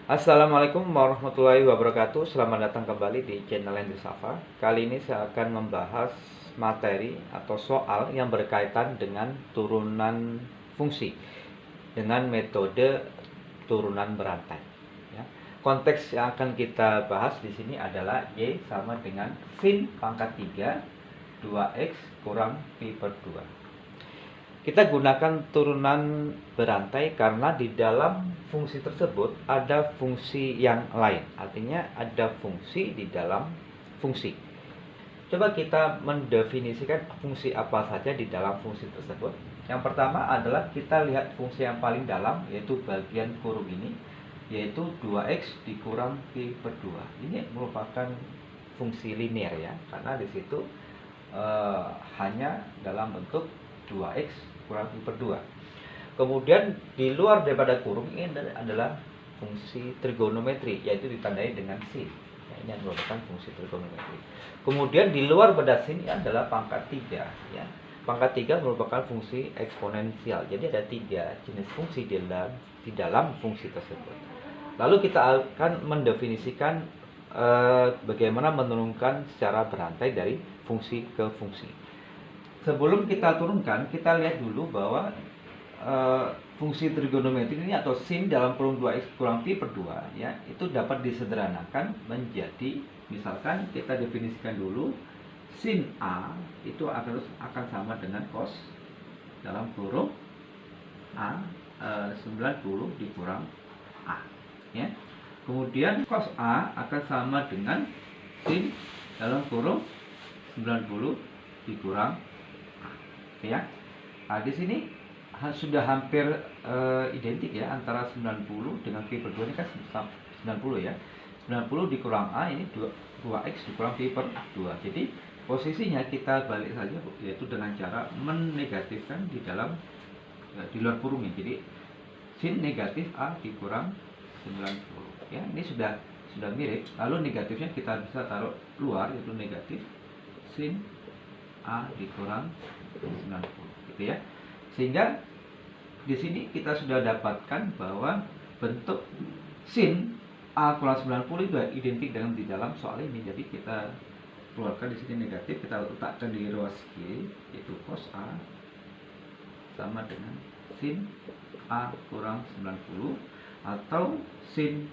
Assalamualaikum warahmatullahi wabarakatuh. Selamat datang kembali di channel Henry Safa. Kali ini saya akan membahas materi atau soal yang berkaitan dengan turunan fungsi dengan metode turunan berantai. Ya. Konteks yang akan kita bahas di sini adalah Y sama dengan sin pangkat 3 2x kurang pi per 2. Kita gunakan turunan berantai karena di dalam fungsi tersebut ada fungsi yang lain. Artinya ada fungsi di dalam fungsi. Coba kita mendefinisikan fungsi apa saja di dalam fungsi tersebut. Yang pertama adalah kita lihat fungsi yang paling dalam, yaitu bagian kurung ini, yaitu 2x dikurang pi per 2. Ini merupakan fungsi linear ya, karena di situ hanya dalam bentuk 2x kurang pi per 2. Kemudian di luar daripada kurung ini adalah fungsi trigonometri, yaitu ditandai dengan sin. Ya, ini merupakan fungsi trigonometri. Kemudian di luar pada sin adalah pangkat 3 ya. Pangkat 3 merupakan fungsi eksponensial. Jadi ada 3 jenis fungsi di dalam fungsi tersebut. Lalu kita akan mendefinisikan bagaimana menurunkan secara berantai dari fungsi ke fungsi. Sebelum kita turunkan, kita lihat dulu bahwa fungsi trigonometri ini atau sin dalam kurung 2x kurang pi per 2 ya, itu dapat disederhanakan menjadi, misalkan kita definisikan dulu sin A itu akan sama dengan cos dalam kurung A 90 dikurang A ya. Kemudian cos A akan sama dengan sin dalam kurung 90 dikurang ya. Nah, di sini sudah hampir identik ya antara 90 dengan pi per 2 ini kan 90 ya. 90 dikurang A ini 2x dikurang pi per 2. Jadi posisinya kita balik saja, yaitu dengan cara menegatifkan di dalam di luar kurung ini. Jadi sin negatif A dikurang 90 ya. Ini sudah mirip. Lalu negatifnya kita bisa taruh luar, yaitu negatif sin A dikurang 90 gitu ya. Sehingga di sini kita sudah dapatkan bahwa bentuk sin A kurang 90 itu identik dengan di dalam soal ini. Jadi kita keluarkan di sini negatif, kita letakkan di ruas kiri, yaitu cos A sama dengan sin A kurang 90 atau sin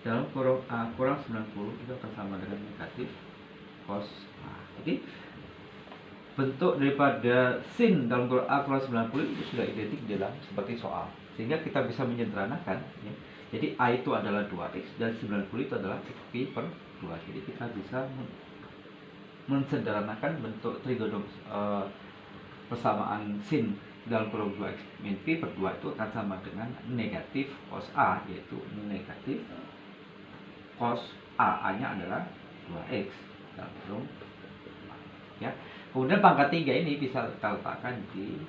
dalam kurung A kurang 90 itu akan sama dengan negatif cos A. Jadi bentuk daripada sin dalam kurung A kurang 90 itu sudah identik dalam seperti soal, sehingga kita bisa menyederhanakan ya. Jadi A itu adalah 2x dan 90 itu adalah x pi per 2. Jadi kita bisa mensederhanakan bentuk persamaan sin dalam kurung 2x min pi per 2 itu akan sama dengan negatif cos A, yaitu negatif cos A nya adalah 2x dalam kurung ya. Kemudian pangkat 3 ini bisa kita letakkan di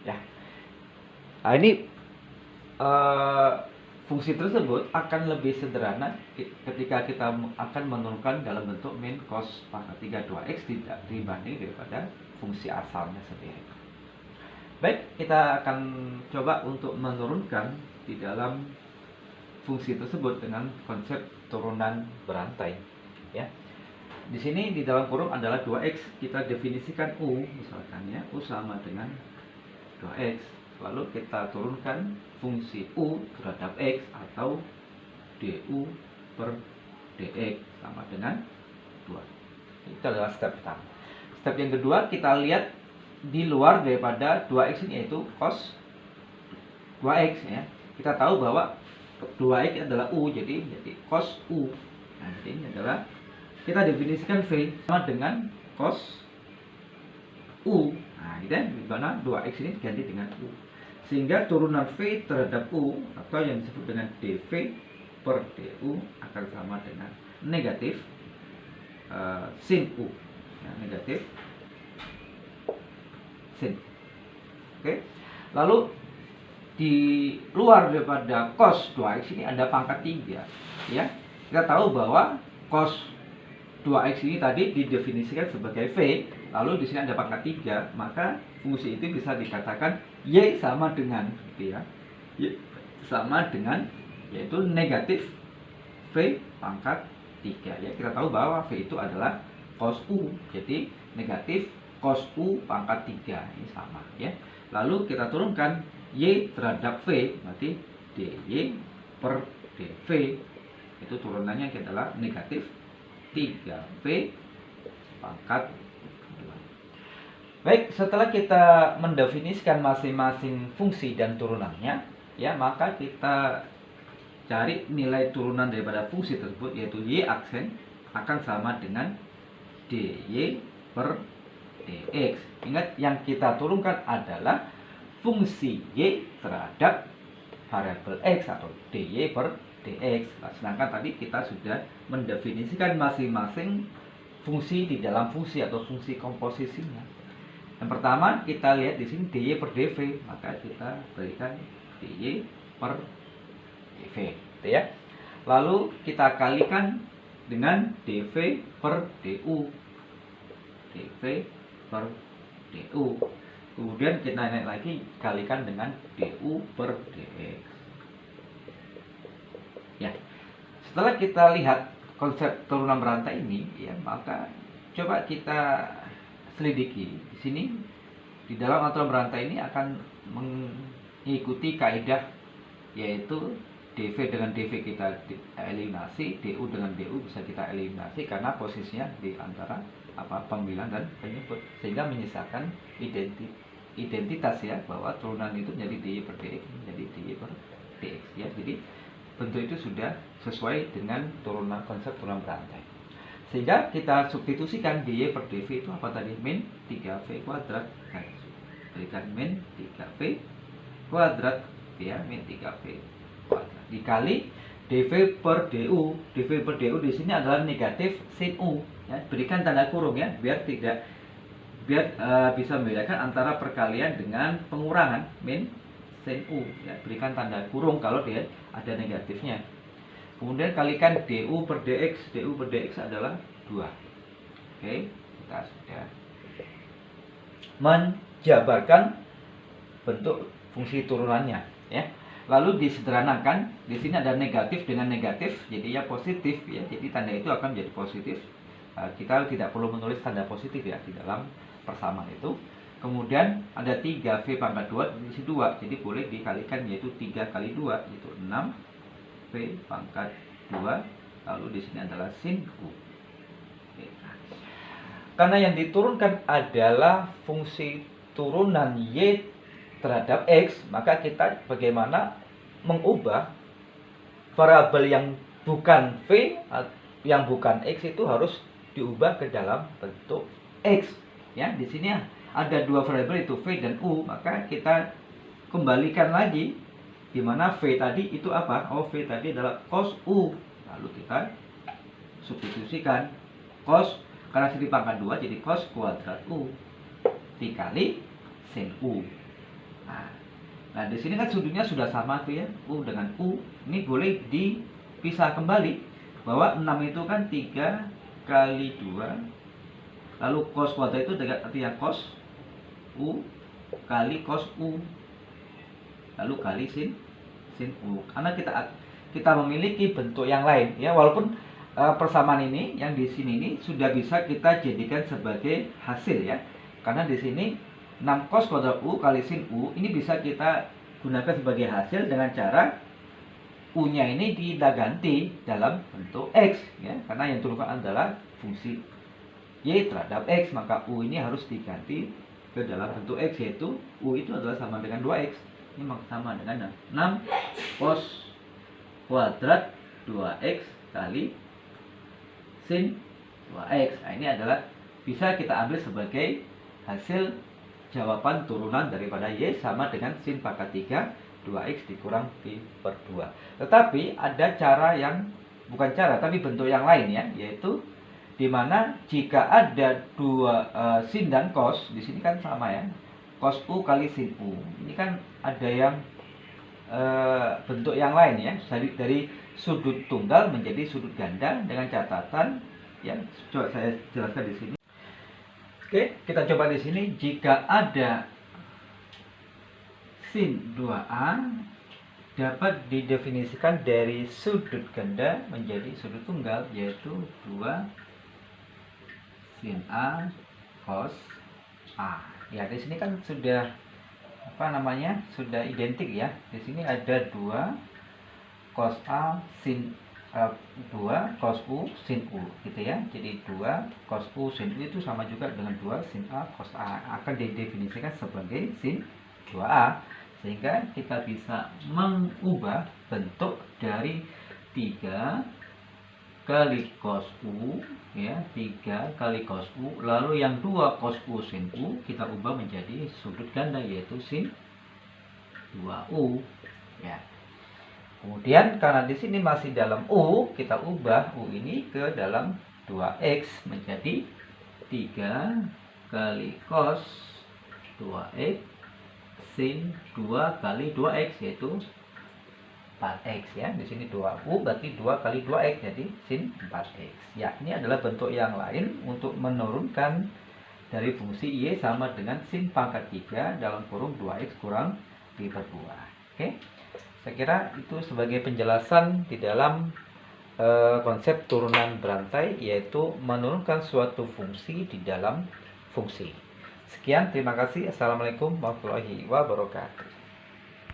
ya. Nah, ini fungsi tersebut akan lebih sederhana ketika kita akan menurunkan dalam bentuk min cos pangkat 3 2x dibanding daripada fungsi asalnya sendiri. Baik, kita akan coba untuk menurunkan di dalam fungsi tersebut dengan konsep turunan berantai ya. Di sini di dalam kurung adalah 2x, kita definisikan U misalkan ya, U sama dengan 2x. Lalu kita turunkan fungsi U terhadap x atau du per dx sama dengan 2. Itu adalah step pertama. Step yang kedua, kita lihat di luar daripada 2x ini, yaitu cos 2x ya. Kita tahu bahwa 2x adalah U, jadi cos U. Nah, jadi ini adalah kita definisikan V sama dengan cos U. Nah, ini di mana 2x ini diganti dengan U. Sehingga turunan V terhadap U atau yang disebut dengan dV per du akan sama dengan negatif sin U. Ya, negatif sin. Oke. Lalu di luar daripada cos 2x ini ada pangkat 3 ya. Kita tahu bahwa cos 2x ini tadi didefinisikan sebagai V, lalu di sini ada pangkat 3, maka fungsi itu bisa dikatakan Y sama dengan gitu ya. sama dengan yaitu negatif V pangkat 3 ya. Kita tahu bahwa V itu adalah cos U. Jadi negatif cos U pangkat 3 ini sama ya. Lalu kita turunkan Y terhadap V, berarti DY per DV itu turunannya adalah negatif 3V pangkat 2. Baik, setelah kita mendefinisikan masing-masing fungsi dan turunannya ya, maka kita cari nilai turunan daripada fungsi tersebut, yaitu Y aksen akan sama dengan DY per DX. Ingat, yang kita turunkan adalah fungsi Y terhadap variabel X atau DY per DX. Nah, sedangkan tadi kita sudah mendefinisikan masing-masing fungsi di dalam fungsi atau fungsi komposisinya. Yang pertama kita lihat di sini DY per DV, maka kita berikan DY per DV, gitu ya. Lalu kita kalikan dengan DV per DU, DV per DU. Kemudian kita naik lagi kalikan dengan DU per DX. Ya, setelah kita lihat konsep turunan berantai ini, ya, maka coba kita selidiki di sini. Di dalam aturan berantai ini akan mengikuti kaidah, yaitu DV dengan DV kita eliminasi, DU dengan DU bisa kita eliminasi karena posisinya di antara pembilang dan penyebut, sehingga menyisakan identitas ya, bahwa turunan itu menjadi DY per DX, menjadi DY per DX ya. Jadi bentuk itu sudah sesuai dengan turunan konsep turunan berantai. Sehingga kita substitusikan DY per DV itu apa tadi? Min 3V kuadrat. Berikan min 3V kuadrat ya, min 3V kuadrat dikali DV per DU. DV per DU di sini adalah negatif sin U ya. Berikan tanda kurung ya, biar bisa membedakan antara perkalian dengan pengurangan min sin U ya. Berikan tanda kurung kalau dia ada negatifnya. Kemudian kalikan DU per DX. DU per DX adalah 2. Oke, kita sudah menjabarkan bentuk fungsi turunannya ya. Lalu disederhanakan, di sini ada negatif dengan negatif, jadi ya positif ya. Jadi tanda itu akan menjadi positif. Kita tidak perlu menulis tanda positif ya di dalam persamaan itu. Kemudian ada 3V pangkat 2 di sini 2, jadi boleh dikalikan, yaitu 3 kali 2 yaitu 6V pangkat 2. Lalu di sini adalah sin U. Karena yang diturunkan adalah fungsi turunan Y terhadap X, maka kita bagaimana mengubah variabel yang bukan V, yang bukan X itu harus diubah ke dalam bentuk X ya. Di sini ada dua variabel, itu V dan U, maka kita kembalikan lagi di mana V tadi itu apa? Oh, V tadi adalah cos U. Lalu kita substitusikan cos, karena sini pangkat 2 jadi cos kuadrat U dikali sin U. Nah, di sini kan sudutnya sudah sama tuh ya, U dengan U. Ini boleh dipisah kembali, bahwa 6 itu kan 3 kali 2. Lalu cos kuadrat itu artinya cos U kali cos U. Lalu kali sin U. Karena kita memiliki bentuk yang lain ya, walaupun persamaan ini yang di sini ini sudah bisa kita jadikan sebagai hasil ya. Karena di sini 6 cos kuadrat U kali sin U ini bisa kita gunakan sebagai hasil dengan cara U-nya ini kita ganti dalam bentuk X ya. Karena yang turunkan adalah fungsi Y terhadap X, maka U ini harus diganti ke dalam bentuk X, yaitu U itu adalah sama dengan 2X. Ini sama dengan 6 cos kuadrat 2X kali sin 2X. Nah, ini adalah bisa kita ambil sebagai hasil jawaban turunan daripada Y sama dengan sin pangkat 3 2X dikurang V per 2. Tetapi ada cara yang, bukan cara, tapi bentuk yang lain ya, yaitu dimana jika ada dua sin dan cos, di sini kan sama ya, cos U kali sin U. Ini kan ada yang bentuk yang lain ya, dari sudut tunggal menjadi sudut ganda dengan catatan ya. Coba saya jelaskan di sini. Oke, kita coba di sini. Jika ada sin 2A dapat didefinisikan dari sudut ganda menjadi sudut tunggal, yaitu 2 sin A cos A. Ya, di sini kan sudah sudah identik ya. Di sini ada 2 cos A sin 2 cos U sin U gitu ya. Jadi 2 cos U sin U itu sama juga dengan 2 sin A cos A, akan didefinisikan sebagai sin 2A, sehingga kita bisa mengubah bentuk dari 3 kali cos U ya, 3 kali cos U, lalu yang 2 cos U sin U kita ubah menjadi sudut ganda, yaitu sin 2U ya. Kemudian karena di sini masih dalam U, kita ubah U ini ke dalam 2X menjadi 3 kali cos 2X sin 2 kali 2X, yaitu 4X ya. Di sini 2U berarti 2 kali 2X, jadi sin 4X. Ya, ini adalah bentuk yang lain untuk menurunkan dari fungsi Y sama dengan sin pangkat 3 dalam kurung 2X kurang pi per 2. Oke. Saya kira itu sebagai penjelasan di dalam konsep turunan berantai, yaitu menurunkan suatu fungsi di dalam fungsi. Sekian, terima kasih. Assalamualaikum warahmatullahi wabarakatuh.